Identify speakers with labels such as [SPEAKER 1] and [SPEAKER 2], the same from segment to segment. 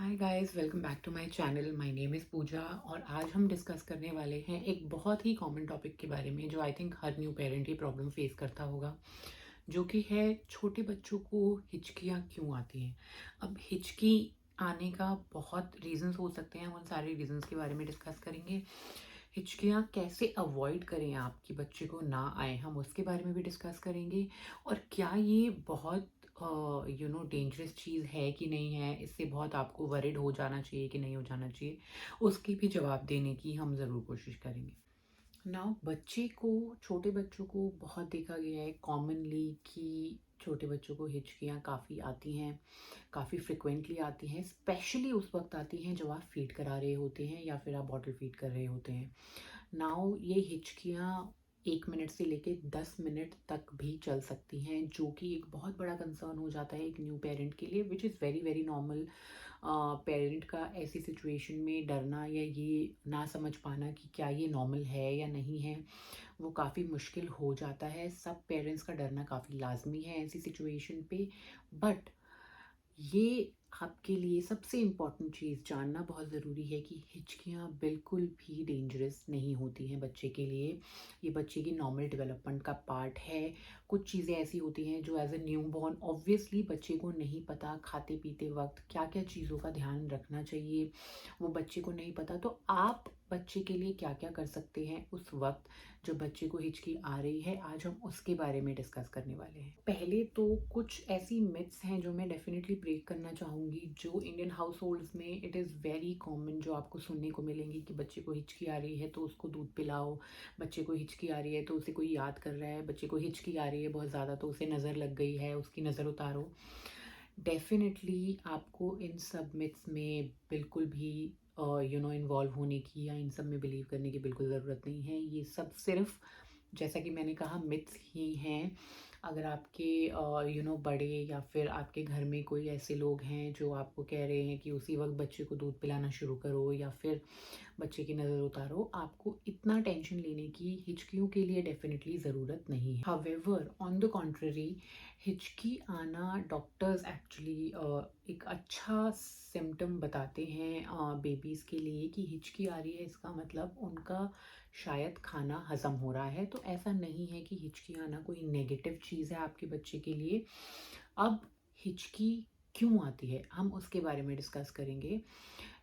[SPEAKER 1] Hi guys, welcome back to my channel. My name is Pooja और आज हम discuss करने वाले हैं एक बहुत ही कॉमन टॉपिक के बारे में जो I think her new parent ये प्रॉब्लम फेस करता होगा, जो कि है छोटे बच्चों को हिचकियाँ क्यों आती हैं। अब हिचकी आने का बहुत रीजंस हो सकते हैं, हम उन सारे रीजंस के बारे में डिस्कस करेंगे। हिचकियाँ कैसे अवॉइड करें आप कि बच्चे को ना आए, हम उसके बारे में भी डिस्कस करेंगे। और क्या ये बहुत डेंजरस चीज़ है कि नहीं है, इससे बहुत आपको वरिड हो जाना चाहिए कि नहीं हो जाना चाहिए, उसकी भी जवाब देने की हम ज़रूर कोशिश करेंगे। नाउ बच्चे को छोटे बच्चों को बहुत देखा गया है कॉमनली कि छोटे बच्चों को हिचकियाँ काफ़ी आती हैं, काफ़ी फ्रिक्वेंटली आती हैं। स्पेशली उस वक्त आती हैं जब आप फीड करा रहे होते हैं या फिर आप बॉटल फीड कर रहे होते हैं। नाउ ये हिचकियाँ 1 मिनट से लेके 10 मिनट तक भी चल सकती हैं, जो कि एक बहुत बड़ा कंसर्न हो जाता है एक न्यू पेरेंट के लिए, which is very very normal. Parent का ऐसी सिचुएशन में डरना या ये ना समझ पाना कि क्या ये नॉर्मल है या नहीं है, वो काफ़ी मुश्किल हो जाता है। सब पेरेंट्स का डरना काफ़ी लाजमी है ऐसी सिचुएशन पे। बट ये आपके लिए सबसे इम्पॉर्टेंट चीज़ जानना बहुत ज़रूरी है कि हिचकियाँ बिल्कुल भी डेंजरस नहीं होती हैं बच्चे के लिए। ये बच्चे की नॉर्मल डेवलपमेंट का पार्ट है। कुछ चीज़ें ऐसी होती हैं जो as a newborn obviously बच्चे को नहीं पता, खाते पीते वक्त क्या क्या चीज़ों का ध्यान रखना चाहिए वो बच्चे को नहीं पता। तो आप बच्चे के लिए क्या क्या कर सकते हैं उस वक्त जब बच्चे को हिचकी आ रही है, आज हम उसके बारे में डिस्कस करने वाले हैं। पहले तो कुछ ऐसी मिथ्स हैं जो मैं डेफिनेटली ब्रेक करना चाहूँगी, जो इंडियन हाउस होल्ड्स में इट इज़ वेरी कॉमन, जो आपको सुनने को मिलेंगी कि बच्चे को हिचकी आ रही है तो उसको दूध पिलाओ, बच्चे को हिचकी आ रही है तो उसे कोई याद कर रहा है, बच्चे को हिचकी आ रही है बहुत ज़्यादा तो उसे नज़र लग गई है, उसकी नज़र उतारो। डेफिनेटली आपको इन सब मिथ्स में बिल्कुल भी इन्वॉल्व होने की या इन सब में बिलीव करने की बिल्कुल ज़रूरत नहीं है। ये सब सिर्फ, जैसा कि मैंने कहा, मिथ्स ही हैं। अगर आपके बड़े या फिर आपके घर में कोई ऐसे लोग हैं जो आपको कह रहे हैं कि उसी वक्त बच्चे को दूध पिलाना शुरू करो या फिर बच्चे की नज़र उतारो, आपको इतना टेंशन लेने की हिचकियों के लिए डेफिनेटली ज़रूरत नहीं है। हावेवर ऑन द कॉन्ट्ररी, हिचकी आना डॉक्टर्स एक्चुअली एक अच्छा सिम्टम बताते हैं बेबीज़ के लिए कि हिचकी आ रही है, इसका मतलब उनका शायद खाना हज़म हो रहा है। तो ऐसा नहीं है कि हिचकी आना कोई नेगेटिव चीज़ है आपके बच्चे के लिए। अब हिचकी क्यों आती है, हम उसके बारे में डिस्कस करेंगे।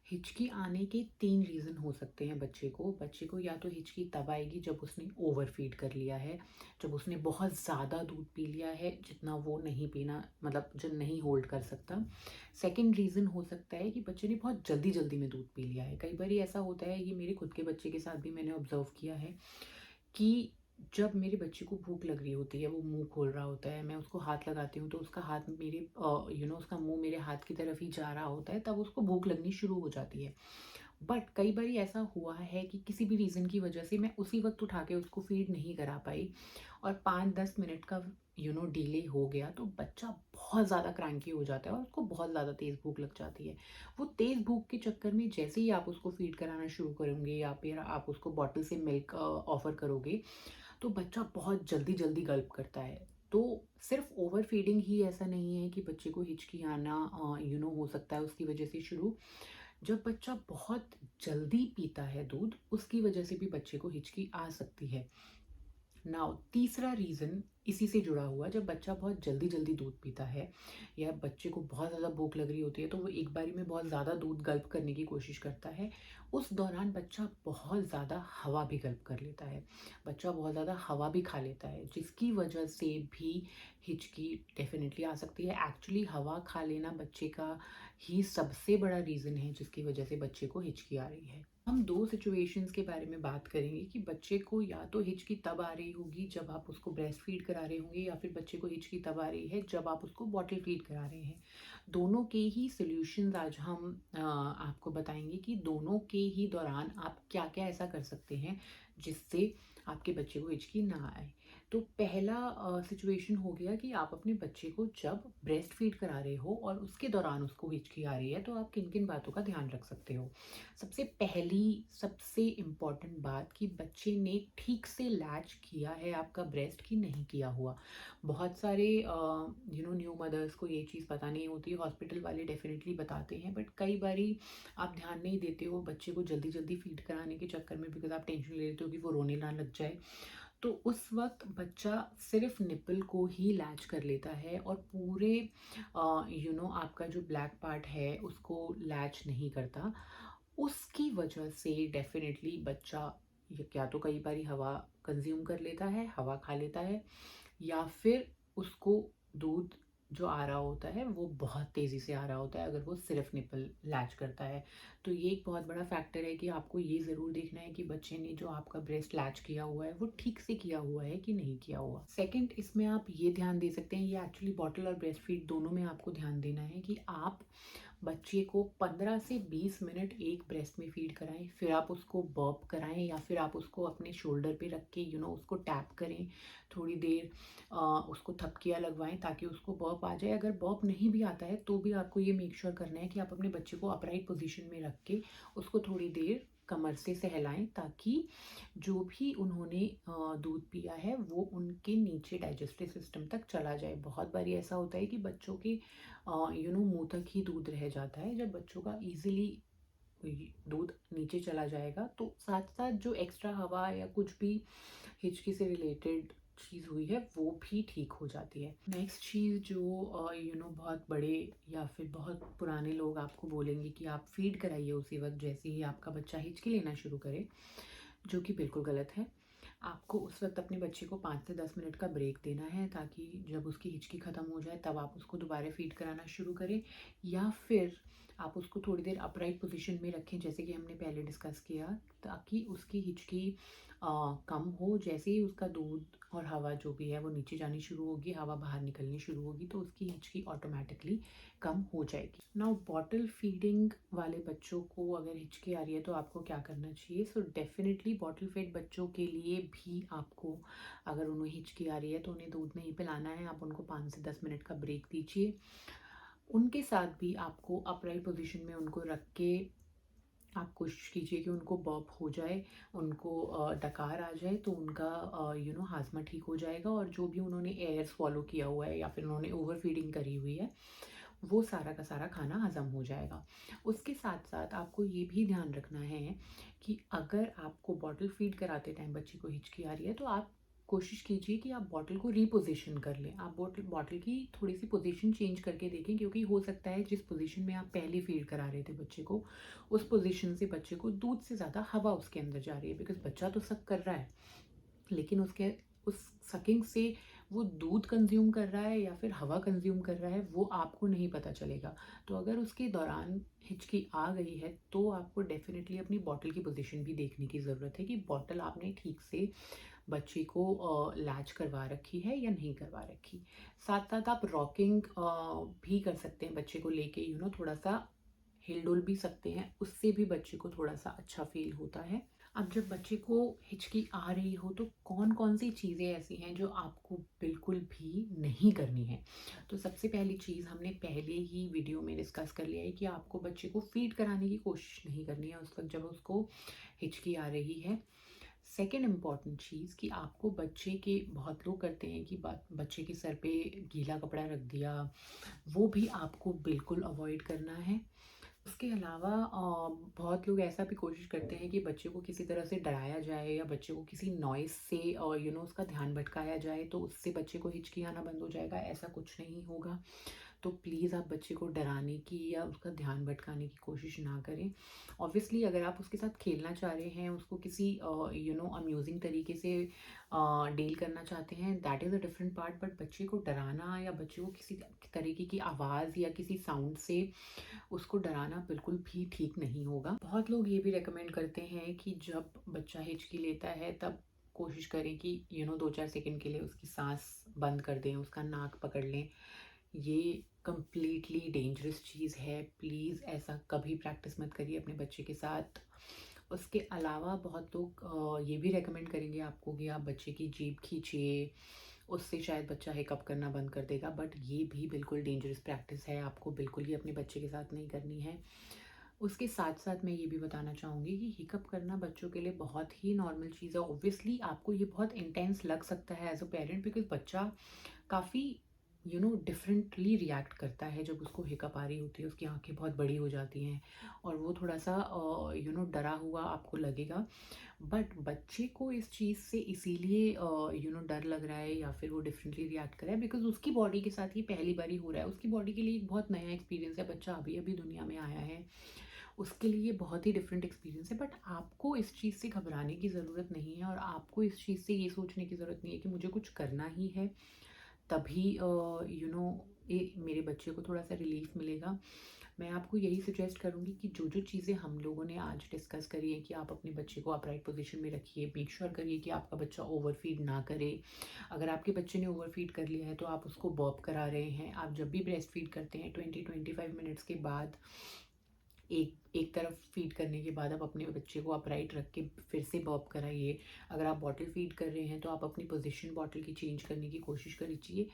[SPEAKER 1] हिचकी आने के 3 रीज़न हो सकते हैं बच्चे को या तो हिचकी तब आएगी जब उसने ओवर फीड कर लिया है, जब उसने बहुत ज़्यादा दूध पी लिया है जितना वो नहीं पीना, मतलब जो नहीं होल्ड कर सकता। सेकंड रीज़न हो सकता है कि बच्चे ने बहुत जल्दी जल्दी में दूध पी लिया है। कई बार ऐसा होता है, ये मेरे खुद के बच्चे के साथ भी मैंने ऑब्जर्व किया है कि जब मेरे बच्चे को भूख लग रही होती है, वो मुंह खोल रहा होता है, मैं उसको हाथ लगाती हूँ तो उसका हाथ मेरे उसका मुंह मेरे हाथ की तरफ ही जा रहा होता है, तब उसको भूख लगनी शुरू हो जाती है। बट कई बार ऐसा हुआ है कि किसी भी रीज़न की वजह से मैं उसी वक्त उठा के उसको फीड नहीं करा पाई और 5-10 मिनट का डिले हो गया, तो बच्चा बहुत ज़्यादा क्रैंकी हो जाता है और उसको बहुत ज़्यादा तेज़ भूख लग जाती है। वो तेज़ भूख के चक्कर में जैसे ही आप उसको फीड कराना शुरू करोगे या फिर आप उसको बॉटल से मिल्क ऑफ़र करोगे, तो बच्चा बहुत जल्दी जल्दी गल्प करता है। तो सिर्फ ओवर फीडिंग ही ऐसा नहीं है कि बच्चे को हिचकी आना हो सकता है उसकी वजह से शुरू। जब बच्चा बहुत जल्दी पीता है दूध, उसकी वजह से भी बच्चे को हिचकी आ सकती है। नाउ तीसरा रीज़न इसी से जुड़ा हुआ, जब बच्चा बहुत जल्दी जल्दी दूध पीता है या बच्चे को बहुत ज़्यादा भूख लग रही होती है तो वो एक बारी में बहुत ज़्यादा दूध गल्प करने की कोशिश करता है। उस दौरान बच्चा बहुत ज़्यादा हवा भी गल्प कर लेता है, बच्चा बहुत ज़्यादा हवा भी खा लेता है, जिसकी वजह से भी हिचकी डेफिनेटली आ सकती है। एक्चुअली हवा खा लेना बच्चे का ही सबसे बड़ा रीज़न है जिसकी वजह से बच्चे को हिचकी आ रही है। हम 2 सिचुएशंस के बारे में बात करेंगे कि बच्चे को या तो हिचकी तब आ रही होगी जब आप उसको ब्रेस्ट फीड करा रहे होंगे या फिर बच्चे को हिचकी तब आ रही है जब आप उसको बॉटल फीड करा रहे हैं। दोनों के ही सॉल्यूशंस आज हम आपको बताएंगे कि दोनों के ही दौरान आप क्या-क्या ऐसा कर सकते हैं जिससे आपके बच्चे को हिचकी ना आए। तो पहला सिचुएशन हो गया कि आप अपने बच्चे को जब ब्रेस्ट फीड करा रहे हो और उसके दौरान उसको हिचकी आ रही है, तो आप किन किन बातों का ध्यान रख सकते हो। सबसे पहली, सबसे इम्पॉर्टेंट बात कि बच्चे ने ठीक से लैच किया है आपका ब्रेस्ट की नहीं किया हुआ। बहुत सारे न्यू मदर्स को ये चीज़ पता नहीं होती, हॉस्पिटल वाले डेफिनेटली बताते हैं, बट कई बारी आप ध्यान नहीं देते हो बच्चे को जल्दी जल्दी फीड कराने के चक्कर में, बिकॉज आप टेंशन ले लेते हो कि वो रोने ना लग जाए। तो उस वक्त बच्चा सिर्फ निपल को ही लैच कर लेता है और पूरे आपका जो ब्लैक पार्ट है उसको लैच नहीं करता। उसकी वजह से डेफिनेटली बच्चा या तो कई बारी हवा कंज्यूम कर लेता है, हवा खा लेता है, या फिर उसको दूध जो आ रहा होता है वो बहुत तेज़ी से आ रहा होता है अगर वो सिर्फ निपल लैच करता है। तो ये एक बहुत बड़ा फैक्टर है कि आपको ये ज़रूर देखना है कि बच्चे ने जो आपका ब्रेस्ट लैच किया हुआ है वो ठीक से किया हुआ है कि नहीं किया हुआ। सेकंड, इसमें आप ये ध्यान दे सकते हैं, ये एक्चुअली बॉटल और ब्रेस्ट फीड दोनों में आपको ध्यान देना है कि आप बच्चे को 15 से 20 मिनट एक ब्रेस्ट में फीड कराएं, फिर आप उसको बर्प कराएं या फिर आप उसको अपने शोल्डर पे रख के उसको टैप करें थोड़ी देर, उसको थपकियाँ लगवाएं ताकि उसको बर्प आ जाए। अगर बर्प नहीं भी आता है तो भी आपको ये मेक श्योर करना है कि आप अपने बच्चे को अपराइट पोजीशन में रख के उसको थोड़ी देर कमर से सहलाएं ताकि जो भी उन्होंने दूध पिया है वो उनके नीचे डाइजेस्टिव सिस्टम तक चला जाए। बहुत बारी ऐसा होता है कि बच्चों के मुंह तक ही दूध रह जाता है। जब बच्चों का इजीली दूध नीचे चला जाएगा तो साथ साथ जो एक्स्ट्रा हवा या कुछ भी हिचकी से रिलेटेड चीज़ हुई है वो भी ठीक हो जाती है। नेक्स्ट चीज़ जो बहुत बड़े या फिर बहुत पुराने लोग आपको बोलेंगे कि आप फीड कराइए उसी वक्त जैसे ही आपका बच्चा हिचकी लेना शुरू करे, जो कि बिल्कुल गलत है। आपको उस वक्त अपने बच्चे को 5 से 10 मिनट का ब्रेक देना है ताकि जब उसकी हिचकी ख़त्म हो जाए तब आप उसको दोबारा फीड कराना शुरू करें, या फिर आप उसको थोड़ी देर अपराइट पोजीशन में रखें जैसे कि हमने पहले डिस्कस किया, ताकि उसकी हिचकी कम हो। जैसे ही उसका दूध और हवा जो भी है वो नीचे जानी शुरू होगी, हवा बाहर निकलनी शुरू होगी, तो उसकी हिचकी ऑटोमेटिकली कम हो जाएगी। नाउ बॉटल फीडिंग वाले बच्चों को अगर हिचकी आ रही है तो आपको क्या करना चाहिए। सो डेफिनेटली बॉटल फीड बच्चों के लिए भी आपको, अगर उन्हें हिचकी आ रही है तो उन्हें दूध नहीं पिलाना है, आप उनको 5 से 10 मिनट का ब्रेक दीजिए। उनके साथ भी आपको अपराइट पोजीशन में उनको रख के आप कोशिश कीजिए कि उनको बर्प हो जाए, उनको डकार आ जाए, तो उनका हाजमा ठीक हो जाएगा और जो भी उन्होंने एयर स्वॉलो किया हुआ है या फिर उन्होंने ओवर फीडिंग करी हुई है वो सारा का सारा खाना हज़म हो जाएगा। उसके साथ साथ आपको ये भी ध्यान रखना है कि अगर आपको बॉटल फीड कराते टाइम बच्चे को हिचकी आ रही है तो आप कोशिश कीजिए कि आप बॉटल को रीपोजीशन कर लें। आप बॉटल बॉटल की थोड़ी सी पोजीशन चेंज करके देखें, क्योंकि हो सकता है जिस पोजीशन में आप पहले फीड करा रहे थे बच्चे को उस पोजीशन से बच्चे को दूध से ज़्यादा हवा उसके अंदर जा रही है, बिकॉज बच्चा तो सक कर रहा है लेकिन उसके उस सकिंग से वो दूध कंज्यूम कर रहा है या फिर हवा कंज्यूम कर रहा है वो आपको नहीं पता चलेगा। तो अगर उसके दौरान हिचकी आ गई है तो आपको डेफिनेटली अपनी बॉटल की पोजीशन भी देखने की ज़रूरत है कि बॉटल आपने ठीक से बच्चे को लैच करवा रखी है या नहीं करवा रखी। साथ साथ आप रॉकिंग भी कर सकते हैं बच्चे को लेके, थोड़ा सा हिल डुल भी सकते हैं, उससे भी बच्चे को थोड़ा सा अच्छा फील होता है। अब जब बच्चे को हिचकी आ रही हो तो कौन कौन सी चीज़ें ऐसी हैं जो आपको बिल्कुल भी नहीं करनी है। तो सबसे पहली चीज़ हमने पहले ही वीडियो में डिस्कस कर लिया है कि आपको बच्चे को फीड कराने की कोशिश नहीं करनी है उस वक्त जब उसको हिचकी आ रही है। सेकेंड इम्पॉर्टेंट चीज़ कि आपको बच्चे के, बहुत लोग करते हैं कि बच्चे के सर पे गीला कपड़ा रख दिया, वो भी आपको बिल्कुल अवॉइड करना है। उसके अलावा बहुत लोग ऐसा भी कोशिश करते हैं कि बच्चे को किसी तरह से डराया जाए या बच्चे को किसी नॉइज़ से और उसका ध्यान भटकाया जाए तो उससे बच्चे को हिचकी आना बंद हो जाएगा। ऐसा कुछ नहीं होगा। तो प्लीज़ आप बच्चे को डराने की या उसका ध्यान भटकाने की कोशिश ना करें। ऑब्वियसली अगर आप उसके साथ खेलना चाह रहे हैं, उसको किसी अम्यूजिंग तरीके से डील करना चाहते हैं, that is a different part. But बच्चे को डराना या बच्चे को किसी तरीके की आवाज़ या किसी साउंड से उसको डराना बिल्कुल भी ठीक नहीं होगा। बहुत लोग ये भी रेकमेंड करते हैं कि जब बच्चा हिचकी लेता है तब कोशिश करें कि 2-4 सेकंड के लिए उसकी सांस बंद कर दें, उसका नाक पकड़ लें। ये कंप्लीटली डेंजरस चीज़ है। प्लीज़ ऐसा कभी प्रैक्टिस मत करिए अपने बच्चे के साथ। उसके अलावा बहुत लोग ये भी रेकमेंड करेंगे आपको कि आप बच्चे की जीभ खींचिए, उससे शायद बच्चा हिकअप करना बंद कर देगा, बट ये भी बिल्कुल डेंजरस प्रैक्टिस है, आपको बिल्कुल ही अपने बच्चे के साथ नहीं करनी है। उसके साथ-साथ मैं ये भी बताना चाहूँगी कि हिकअप करना बच्चों के लिए बहुत ही नॉर्मल चीज़ है। ऑब्वियसली आपको ये बहुत इंटेंस लग सकता है एज़ अ पेरेंट, बिकॉज़ बच्चा काफ़ी डिफरेंटली रिएक्ट करता है जब उसको हिकअप आ रही होती है, उसकी आँखें बहुत बड़ी हो जाती हैं और वो थोड़ा-सा डरा हुआ आपको लगेगा। बट बच्चे को इस चीज़ से इसीलिए डर लग रहा है या फिर वो डिफरेंटली रिएक्ट कर रहा है बिकॉज़ उसकी बॉडी के साथ ये पहली बार ही हो रहा है। उसकी बॉडी के लिए एक बहुत नया एक्सपीरियंस है, बच्चा अभी-अभी दुनिया में आया है। उसके लिए बहुत ही डिफरेंट एक्सपीरियंस है, बट आपको इस चीज़ से घबराने की ज़रूरत नहीं है और आपको इस चीज़ से ये सोचने की ज़रूरत नहीं है कि मुझे कुछ करना ही है, तभी मेरे बच्चे को थोड़ा-सा रिलीफ़ मिलेगा। मैं आपको यही सजेस्ट करूँगी कि जो-जो चीज़ें हम लोगों ने आज डिस्कस करी है कि आप अपने बच्चे को अपराइट पोज़ीशन में रखिए, मेक श्योर करिए कि आपका बच्चा ओवरफीड ना करे। अगर आपके बच्चे ने ओवरफीड कर लिया है तो आप उसको बर्प करा रहे हैं। आप जब भी ब्रेस्ट फीड करते हैं 20-25 मिनट्स के बाद एक एक तरफ फीड करने के बाद आप अपने बच्चे को अपराइट रख के फिर से बर्प कराइए। अगर आप बॉटल फीड कर रहे हैं तो आप अपनी पोजीशन बॉटल की चेंज करने की कोशिश करिए।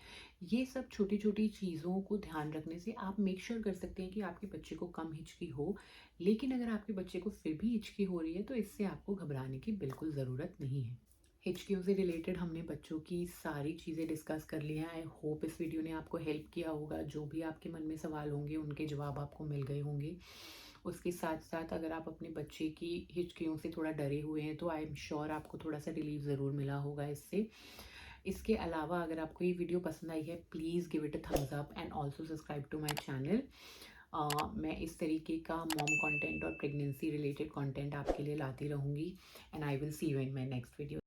[SPEAKER 1] ये सब छोटी-छोटी चीज़ों को ध्यान रखने से आप मेक श्योर कर सकते हैं कि आपके बच्चे को कम हिचकी हो। लेकिन अगर आपके बच्चे को फिर भी हिचकी हो रही है तो इससे आपको घबराने की बिल्कुल ज़रूरत नहीं है। हिचकियों से रिलेटेड हमने बच्चों की सारी चीज़ें डिस्कस कर ली हैं। आई होप इस वीडियो ने आपको हेल्प किया होगा। जो भी आपके मन में सवाल होंगे उनके जवाब आपको मिल गए होंगे। उसके साथ-साथ अगर आप अपने बच्चे की हिचकियों से थोड़ा डरे हुए हैं तो आई एम श्योर आपको थोड़ा-सा रिलीफ ज़रूर मिला होगा इससे। इसके अलावा अगर आपको ये वीडियो पसंद आई है, please give it a thumbs up and also subscribe to my channel. मैं इस तरीके का मॉम कंटेंट और प्रेगनेंसी रिलेटेड कंटेंट आपके लिए लाती रहूँगी, and I will see you in my next video.